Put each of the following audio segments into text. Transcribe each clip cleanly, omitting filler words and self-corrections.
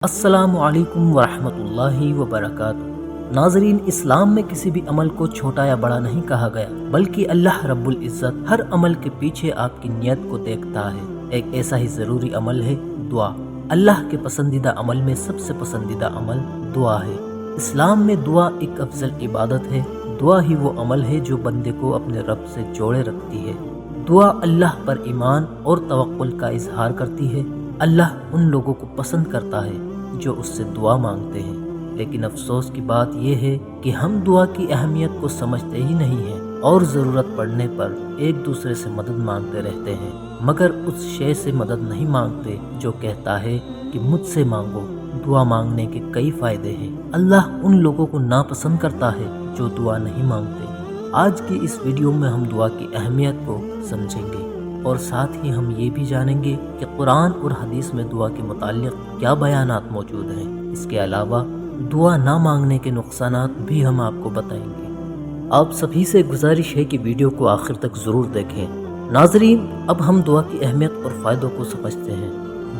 السلام علیکم ورحمۃ اللہ وبرکاتہ۔ ناظرین، اسلام میں کسی بھی عمل کو چھوٹا یا بڑا نہیں کہا گیا، بلکہ اللہ رب العزت ہر عمل کے پیچھے آپ کی نیت کو دیکھتا ہے۔ ایک ایسا ہی ضروری عمل ہے دعا۔ اللہ کے پسندیدہ عمل میں سب سے پسندیدہ عمل دعا ہے۔ اسلام میں دعا ایک افضل عبادت ہے۔ دعا ہی وہ عمل ہے جو بندے کو اپنے رب سے جوڑے رکھتی ہے۔ دعا اللہ پر ایمان اور توکل کا اظہار کرتی ہے۔ اللہ ان لوگوں کو پسند کرتا ہے جو اس سے دعا مانگتے ہیں، لیکن افسوس کی بات یہ ہے کہ ہم دعا کی اہمیت کو سمجھتے ہی نہیں ہیں اور ضرورت پڑنے پر ایک دوسرے سے مدد مانگتے رہتے ہیں، مگر اس شے سے مدد نہیں مانگتے جو کہتا ہے کہ مجھ سے مانگو۔ دعا مانگنے کے کئی فائدے ہیں۔ اللہ ان لوگوں کو ناپسند کرتا ہے جو دعا نہیں مانگتے۔ آج کی اس ویڈیو میں ہم دعا کی اہمیت کو سمجھیں گے اور ساتھ ہی ہم یہ بھی جانیں گے کہ قرآن اور حدیث میں دعا کے متعلق کیا بیانات موجود ہیں۔ اس کے علاوہ دعا نہ مانگنے کے نقصانات بھی ہم آپ کو بتائیں گے۔ آپ سبھی سے گزارش ہے کہ ویڈیو کو آخر تک ضرور دیکھیں۔ ناظرین، اب ہم دعا کی اہمیت اور فائدوں کو سمجھتے ہیں۔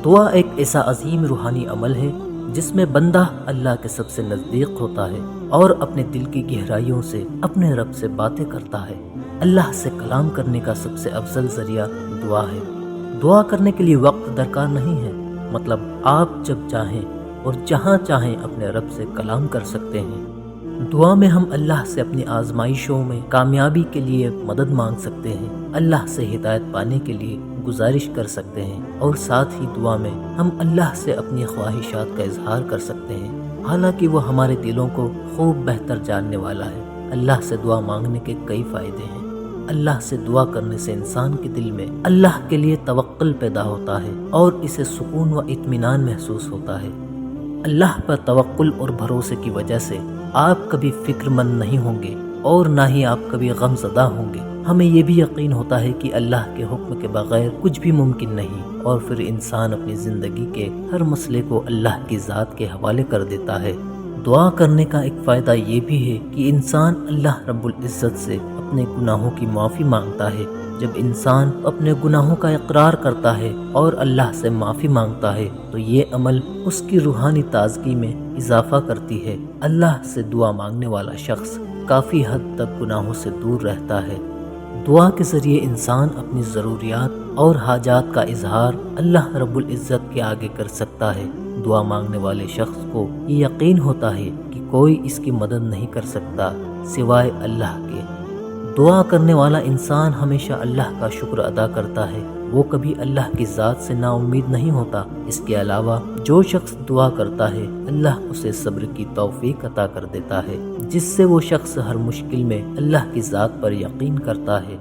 دعا ایک ایسا عظیم روحانی عمل ہے جس میں بندہ اللہ کے سب سے نزدیک ہوتا ہے اور اپنے دل کی گہرائیوں سے اپنے رب سے باتیں کرتا ہے۔ اللہ سے کلام کرنے کا سب سے افضل ذریعہ دعا ہے۔ دعا کرنے کے لیے وقت درکار نہیں ہے، مطلب آپ جب چاہیں اور جہاں چاہیں اپنے رب سے کلام کر سکتے ہیں۔ دعا میں ہم اللہ سے اپنی آزمائشوں میں کامیابی کے لیے مدد مانگ سکتے ہیں، اللہ سے ہدایت پانے کے لیے گزارش کر سکتے ہیں، اور ساتھ ہی دعا میں ہم اللہ سے اپنی خواہشات کا اظہار کر سکتے ہیں، حالانکہ وہ ہمارے دلوں کو خوب بہتر جاننے والا ہے۔ اللہ سے دعا مانگنے کے کئی فائدے ہیں۔ اللہ سے دعا کرنے سے انسان کے دل میں اللہ کے لیے توکل پیدا ہوتا ہے اور اسے سکون و اطمینان محسوس ہوتا ہے۔ اللہ پر توکل اور بھروسے کی وجہ سے آپ کبھی فکر مند نہیں ہوں گے اور نہ ہی آپ کبھی غم زدہ ہوں گے۔ ہمیں یہ بھی یقین ہوتا ہے کہ اللہ کے حکم کے بغیر کچھ بھی ممکن نہیں، اور پھر انسان اپنی زندگی کے ہر مسئلے کو اللہ کی ذات کے حوالے کر دیتا ہے۔ دعا کرنے کا ایک فائدہ یہ بھی ہے کہ انسان اللہ رب العزت سے اپنے گناہوں کی معافی مانگتا ہے۔ جب انسان اپنے گناہوں کا اقرار کرتا ہے اور اللہ سے معافی مانگتا ہے تو یہ عمل اس کی روحانی تازگی میں اضافہ کرتی ہے۔ اللہ سے دعا مانگنے والا شخص کافی حد تک گناہوں سے دور رہتا ہے۔ دعا کے ذریعے انسان اپنی ضروریات اور حاجات کا اظہار اللہ رب العزت کے آگے کر سکتا ہے۔ دعا مانگنے والے شخص کو یہ یقین ہوتا ہے کہ کوئی اس کی مدد نہیں کر سکتا سوائے اللہ کے۔ دعا کرنے والا انسان ہمیشہ اللہ کا شکر ادا کرتا ہے، وہ کبھی اللہ کی ذات سے نا امید نہیں ہوتا۔ اس کے علاوہ جو شخص دعا کرتا ہے اللہ اسے صبر کی توفیق عطا کر دیتا ہے، جس سے وہ شخص ہر مشکل میں اللہ کی ذات پر یقین کرتا ہے۔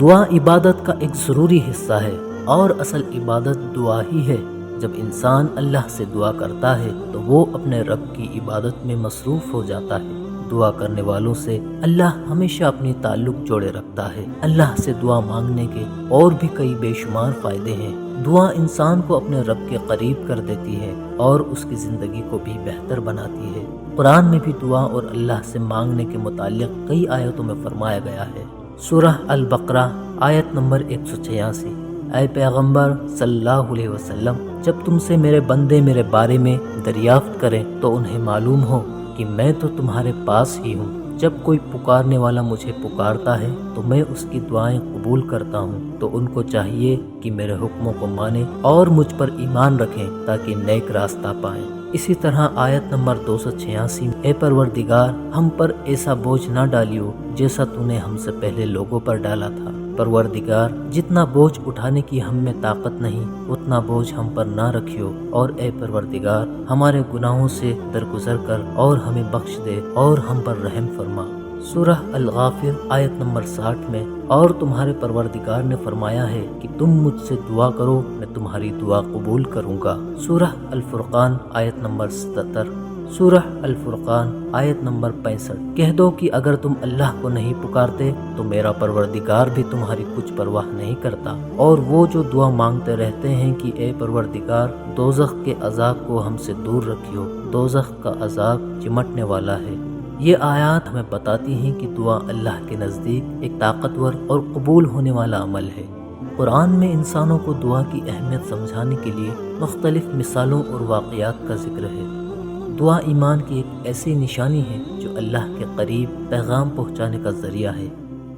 دعا عبادت کا ایک ضروری حصہ ہے اور اصل عبادت دعا ہی ہے۔ جب انسان اللہ سے دعا کرتا ہے تو وہ اپنے رب کی عبادت میں مصروف ہو جاتا ہے۔ دعا کرنے والوں سے اللہ ہمیشہ اپنی تعلق جوڑے رکھتا ہے۔ اللہ سے دعا مانگنے کے اور بھی کئی بے شمار فائدے ہیں۔ دعا انسان کو اپنے رب کے قریب کر دیتی ہے اور اس کی زندگی کو بھی بہتر بناتی ہے۔ قرآن میں بھی دعا اور اللہ سے مانگنے کے متعلق کئی آیتوں میں فرمایا گیا ہے۔ سورہ البقرہ آیت نمبر 186۔ اے پیغمبر صلی اللہ علیہ وسلم، جب تم سے میرے بندے میرے بارے میں دریافت کریں تو انہیں معلوم ہو کہ میں تو تمہارے پاس ہی ہوں۔ جب کوئی پکارنے والا مجھے پکارتا ہے تو میں اس کی دعائیں قبول کرتا ہوں، تو ان کو چاہیے کہ میرے حکموں کو مانیں اور مجھ پر ایمان رکھیں تاکہ نیک راستہ پائیں۔ اسی طرح آیت نمبر 286، اے پروردگار، ہم پر ایسا بوجھ نہ ڈالیو جیسا تو نے ہم سے پہلے لوگوں پر ڈالا تھا۔ پروردگار، جتنا بوجھ اٹھانے کی ہم میں طاقت نہیں اتنا بوجھ ہم پر نہ رکھیو، اور اے پروردگار، ہمارے گناہوں سے درگزر کر اور ہمیں بخش دے اور ہم پر رحم فرما۔ سورہ الغافر آیت نمبر 60 میں، اور تمہارے پروردگار نے فرمایا ہے کہ تم مجھ سے دعا کرو، میں تمہاری دعا قبول کروں گا۔ سورہ الفرقان آیت نمبر 77۔ سورہ الفرقان آیت نمبر 65۔ کہہ دو کہ اگر تم اللہ کو نہیں پکارتے تو میرا پروردگار بھی تمہاری کچھ پرواہ نہیں کرتا، اور وہ جو دعا مانگتے رہتے ہیں کہ اے پروردگار، دوزخ کے عذاب کو ہم سے دور رکھیو، دوزخ کا عذاب چمٹنے والا ہے۔ یہ آیات ہمیں بتاتی ہیں کہ دعا اللہ کے نزدیک ایک طاقتور اور قبول ہونے والا عمل ہے۔ قرآن میں انسانوں کو دعا کی اہمیت سمجھانے کے لیے مختلف مثالوں اور واقعات کا ذکر ہے۔ دعا ایمان کی ایک ایسی نشانی ہے جو اللہ کے قریب پیغام پہنچانے کا ذریعہ ہے۔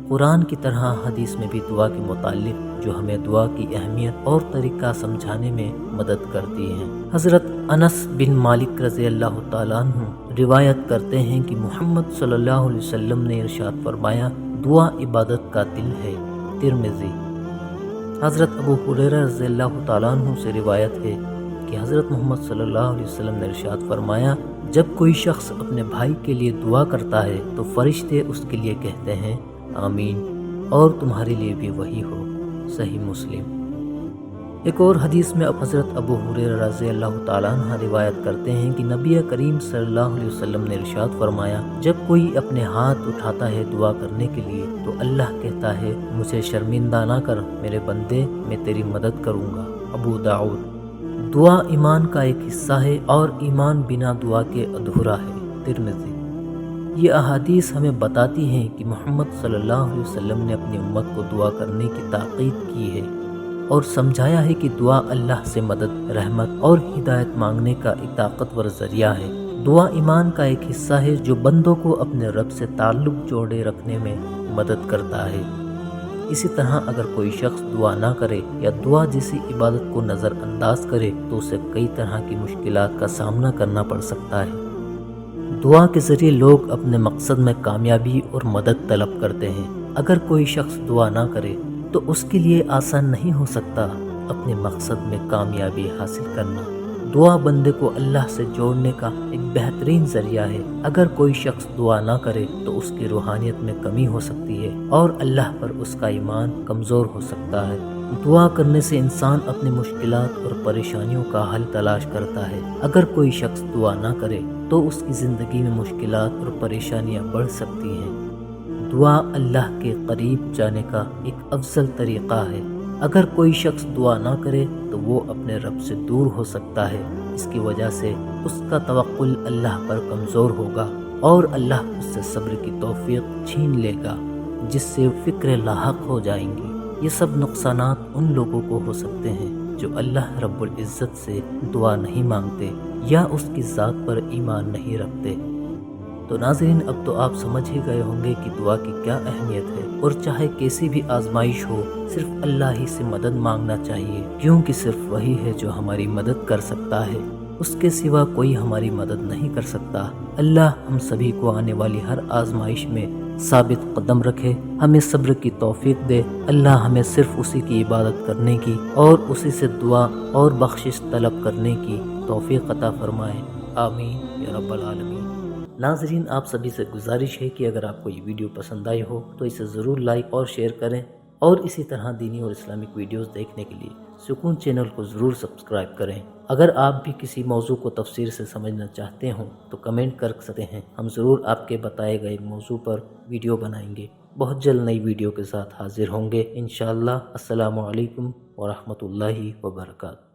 قرآن کی طرح حدیث میں بھی دعا کے متعلق جو ہمیں دعا کی اہمیت اور طریقہ سمجھانے میں مدد کرتی ہیں۔ حضرت انس بن مالک رضی اللہ تعالیٰ عنہ روایت کرتے ہیں کہ محمد صلی اللہ علیہ وسلم نے ارشاد فرمایا، دعا عبادت کا دل ہے۔ ترمذی۔ حضرت ابو ہریرہ رضی اللہ تعالیٰ عنہ سے روایت ہے کہ حضرت محمد صلی اللہ علیہ وسلم نے ارشاد فرمایا، جب کوئی شخص اپنے بھائی کے لیے دعا کرتا ہے تو فرشتے اس کے لیے کہتے ہیں آمین، اور تمہارے لیے بھی وہی ہو۔ صحیح مسلم۔ ایک اور حدیث میں حضرت ابو ہریرہ رضی اللہ تعالیٰ عنہ روایت کرتے ہیں کہ نبی کریم صلی اللہ علیہ وسلم نے ارشاد فرمایا، جب کوئی اپنے ہاتھ اٹھاتا ہے دعا کرنے کے لیے تو اللہ کہتا ہے، مجھے شرمندہ نہ کر میرے بندے، میں تیری مدد کروں گا۔ ابو داؤد۔ دعا ایمان کا ایک حصہ ہے اور ایمان بنا دعا کے ادھورا ہے۔ ترمذی۔ یہ احادیث ہمیں بتاتی ہیں کہ محمد صلی اللہ علیہ وسلم نے اپنی امت کو دعا کرنے کی تاکید کی ہے اور سمجھایا ہے کہ دعا اللہ سے مدد، رحمت اور ہدایت مانگنے کا ایک طاقتور ذریعہ ہے۔ دعا ایمان کا ایک حصہ ہے جو بندوں کو اپنے رب سے تعلق جوڑے رکھنے میں مدد کرتا ہے۔ اسی طرح اگر کوئی شخص دعا نہ کرے یا دعا جیسی عبادت کو نظر انداز کرے تو اسے کئی طرح کی مشکلات کا سامنا کرنا پڑ سکتا ہے۔ دعا کے ذریعے لوگ اپنے مقصد میں کامیابی اور مدد طلب کرتے ہیں۔ اگر کوئی شخص دعا نہ کرے تو اس کے لیے آسان نہیں ہو سکتا اپنے مقصد میں کامیابی حاصل کرنا۔ دعا بندے کو اللہ سے جوڑنے کا ایک بہترین ذریعہ ہے۔ اگر کوئی شخص دعا نہ کرے تو اس کی روحانیت میں کمی ہو سکتی ہے اور اللہ پر اس کا ایمان کمزور ہو سکتا ہے۔ دعا کرنے سے انسان اپنی مشکلات اور پریشانیوں کا حل تلاش کرتا ہے۔ اگر کوئی شخص دعا نہ کرے تو اس کی زندگی میں مشکلات اور پریشانیاں بڑھ سکتی ہیں۔ دعا اللہ کے قریب جانے کا ایک افضل طریقہ ہے۔ اگر کوئی شخص دعا نہ کرے تو وہ اپنے رب سے دور ہو سکتا ہے۔ اس کی وجہ سے اس کا توکل اللہ پر کمزور ہوگا اور اللہ اس سے صبر کی توفیق چھین لے گا، جس سے فکر لاحق ہو جائیں گی۔ یہ سب نقصانات ان لوگوں کو ہو سکتے ہیں جو اللہ رب العزت سے دعا نہیں مانگتے یا اس کی ذات پر ایمان نہیں رکھتے۔ تو ناظرین، اب تو آپ سمجھ ہی گئے ہوں گے کہ دعا کی کیا اہمیت ہے، اور چاہے کیسی بھی آزمائش ہو صرف اللہ ہی سے مدد مانگنا چاہیے، کیونکہ صرف وہی ہے جو ہماری مدد کر سکتا ہے، اس کے سوا کوئی ہماری مدد نہیں کر سکتا۔ اللہ ہم سبھی کو آنے والی ہر آزمائش میں ثابت قدم رکھے، ہمیں صبر کی توفیق دے۔ اللہ ہمیں صرف اسی کی عبادت کرنے کی اور اسی سے دعا اور بخشش طلب کرنے کی توفیق عطا فرمائے۔ آمین یا رب العالمین۔ ناظرین، آپ سبھی سے گزارش ہے کہ اگر آپ کو یہ ویڈیو پسند آئی ہو تو اسے ضرور لائک اور شیئر کریں، اور اسی طرح دینی اور اسلامک ویڈیوز دیکھنے کے لیے سکون چینل کو ضرور سبسکرائب کریں۔ اگر آپ بھی کسی موضوع کو تفصیل سے سمجھنا چاہتے ہوں تو کمنٹ کر سکتے ہیں، ہم ضرور آپ کے بتائے گئے موضوع پر ویڈیو بنائیں گے۔ بہت جلد نئی ویڈیو کے ساتھ حاضر ہوں گے انشاءاللہ۔ السلام علیکم ورحمۃ اللہ وبرکاتہ۔